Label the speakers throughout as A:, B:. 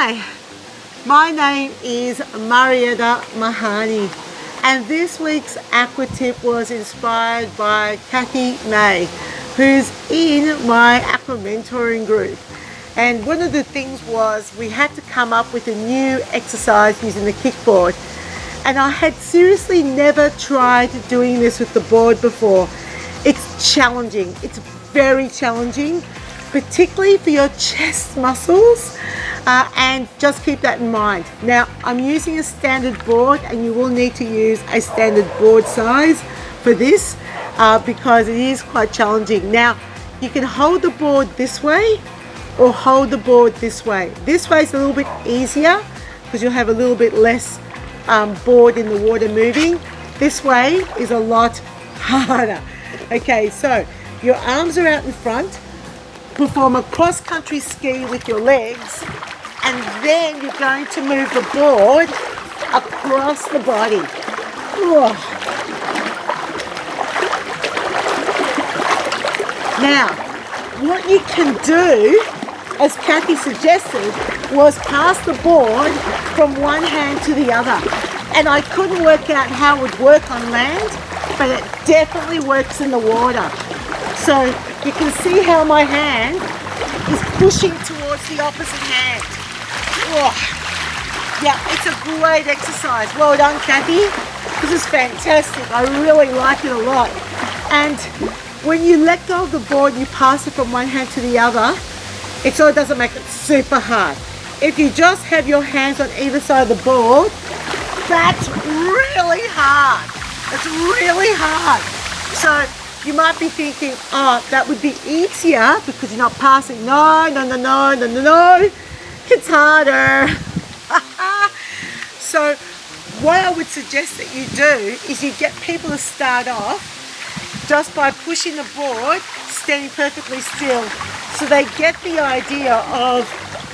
A: Hi, my name is Marietta Mahani, and this week's Aqua Tip was inspired by Kathy May, who's in my Aqua Mentoring group. And one of the things was we had to come up with a new exercise using the kickboard. And I had seriously never tried doing this with the board before. It's challenging, it's very challenging, particularly for your chest muscles, and just keep that in mind. Now, I'm using a standard board, and you will need to use a standard board size for this because it is quite challenging. Now, you can hold the board this way or hold the board this way. This way is a little bit easier because you'll have a little bit less board in the water moving. This way is a lot harder. Okay, so your arms are out in front. Perform a cross-country ski with your legs, and then you're going to move the board across the body. Now, what you can do, as Kathy suggested, was pass the board from one hand to the other. And I couldn't work out how it would work on land, but it definitely works in the water. So you can see how my hand is pushing towards the opposite hand. Yeah, it's a great exercise. Well done, Kathy. This is fantastic. I really like it a lot. And when you let go of the board and you pass it from one hand to the other, it sort of doesn't make it super hard. If you just have your hands on either side of the board, that's really hard. It's really hard. So you might be thinking, oh, that would be easier because you're not passing. No. It's harder. So what I would suggest that you do is you get people to start off just by pushing the board, standing perfectly still, so they get the idea of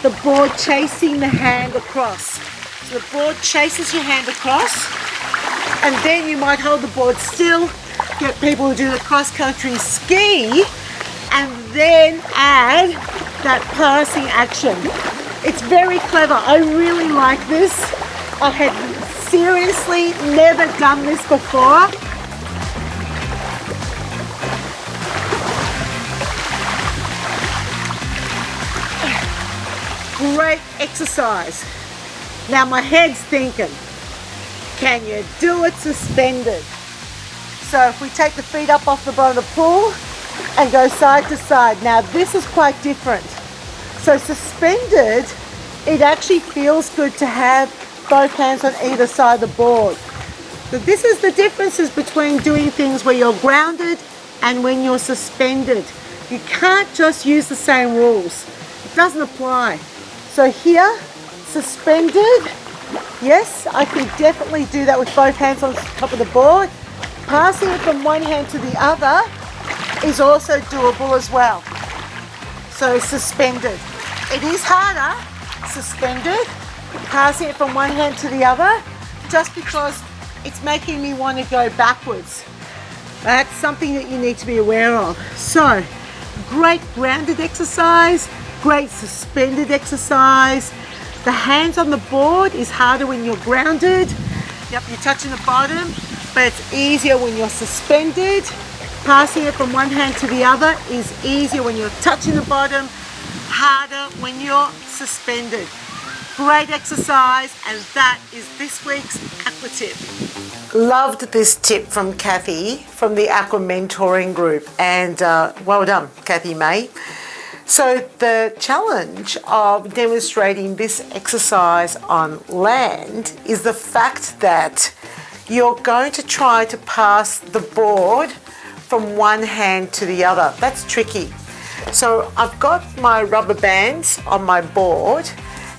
A: the board chasing the hand across. So the board chases your hand across, and then you might hold the board still, get people to do the cross-country ski, and then add that passing action. It's very clever. I really like this. I had seriously never done this before. Great exercise. Now my head's thinking, can you do it suspended? So if we take the feet up off the bottom of the pool and go side to side. Now this is quite different. So suspended, it actually feels good to have both hands on either side of the board. So this is the differences between doing things where you're grounded and when you're suspended. You can't just use the same rules. It doesn't apply. So here, suspended, yes, I can definitely do that with both hands on top of the board. Passing it from one hand to the other is also doable as well. So suspended. It is harder, suspended, passing it from one hand to the other, just because it's making me want to go backwards. That's something that you need to be aware of. So, great grounded exercise, great suspended exercise. The hands on the board is harder when you're grounded. Yep, you're touching the bottom, but it's easier when you're suspended. Passing it from one hand to the other is easier when you're touching the bottom, harder when you're suspended. Great exercise, and that is this week's Aqua Tip. Loved this tip from Kathy from the Aqua Mentoring group, and well done, Kathy May. So the challenge of demonstrating this exercise on land is the fact that you're going to try to pass the board from one hand to the other. That's tricky. So I've got my rubber bands on my board,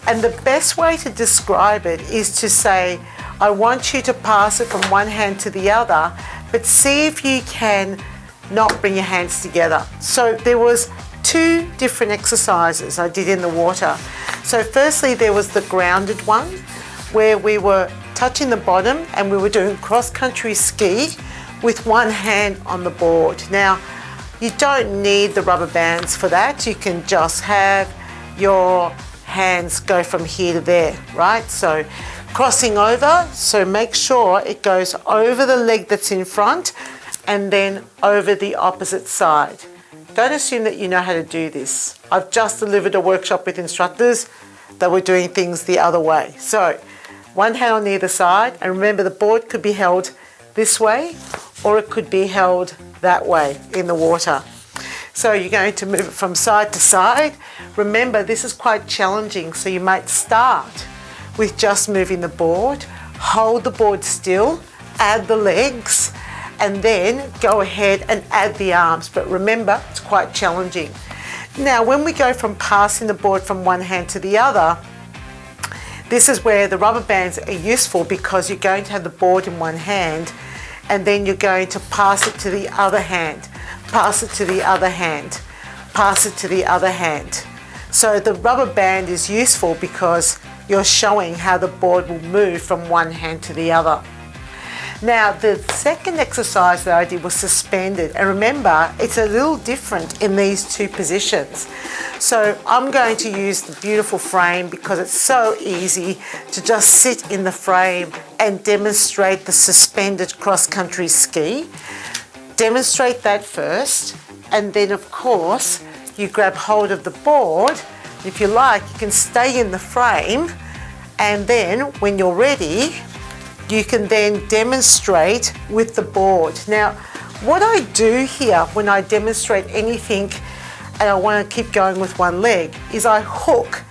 A: and the best way to describe it is to say, I want you to pass it from one hand to the other, but see if you can not bring your hands together. So there was two different exercises I did in the water. So firstly, there was the grounded one where we were touching the bottom and we were doing cross-country ski with one hand on the board. Now, you don't need the rubber bands for that. You can just have your hands go from here to there, right? So crossing over, so make sure it goes over the leg that's in front and then over the opposite side. Don't assume that you know how to do this. I've just delivered a workshop with instructors that were doing things the other way. So one hand on either side, and remember the board could be held this way or it could be held that way in the water. So you're going to move it from side to side. Remember, this is quite challenging, so you might start with just moving the board, hold the board still, add the legs, and then go ahead and add the arms. But remember, it's quite challenging. Now, when we go from passing the board from one hand to the other, this is where the rubber bands are useful, because you're going to have the board in one hand and then you're going to pass it to the other hand, pass it to the other hand, pass it to the other hand. So the rubber band is useful because you're showing how the board will move from one hand to the other. Now, the second exercise that I did was suspended, and remember, it's a little different in these two positions. So I'm going to use the beautiful frame because it's so easy to just sit in the frame and demonstrate the suspended cross-country ski. Demonstrate that first, and then of course you grab hold of the board. If you like, you can stay in the frame, and then when you're ready, you can then demonstrate with the board. Now, what I do here when I demonstrate anything and I want to keep going with one leg is I hook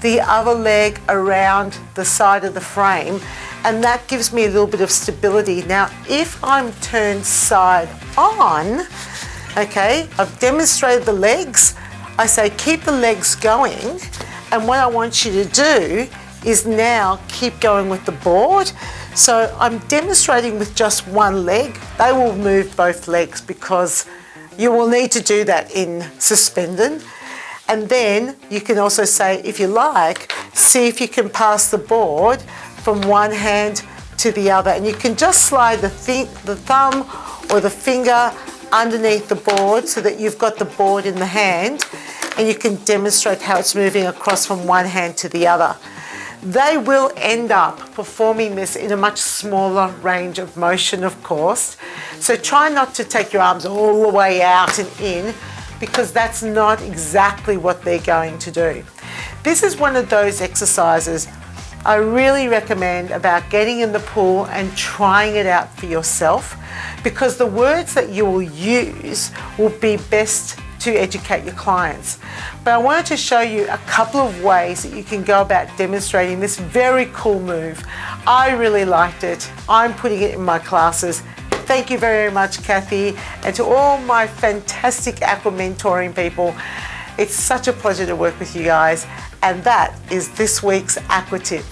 A: the other leg around the side of the frame, and that gives me a little bit of stability. Now, if I'm turned side on, okay, I've demonstrated the legs, I say keep the legs going, and what I want you to do is now keep going with the board. So I'm demonstrating with just one leg. They will move both legs because you will need to do that in suspended. And then you can also say, if you like, see if you can pass the board from one hand to the other. And you can just slide the thumb or the finger underneath the board so that you've got the board in the hand, and you can demonstrate how it's moving across from one hand to the other. They will end up performing this in a much smaller range of motion, of course. So try not to take your arms all the way out and in, because that's not exactly what they're going to do. This is one of those exercises I really recommend about getting in the pool and trying it out for yourself, because the words that you will use will be best to educate your clients. But I wanted to show you a couple of ways that you can go about demonstrating this very cool move. I really liked it. I'm putting it in my classes. Thank you very much, Kathy, and to all my fantastic Aqua Mentoring people. It's such a pleasure to work with you guys, and that is this week's Aqua Tip.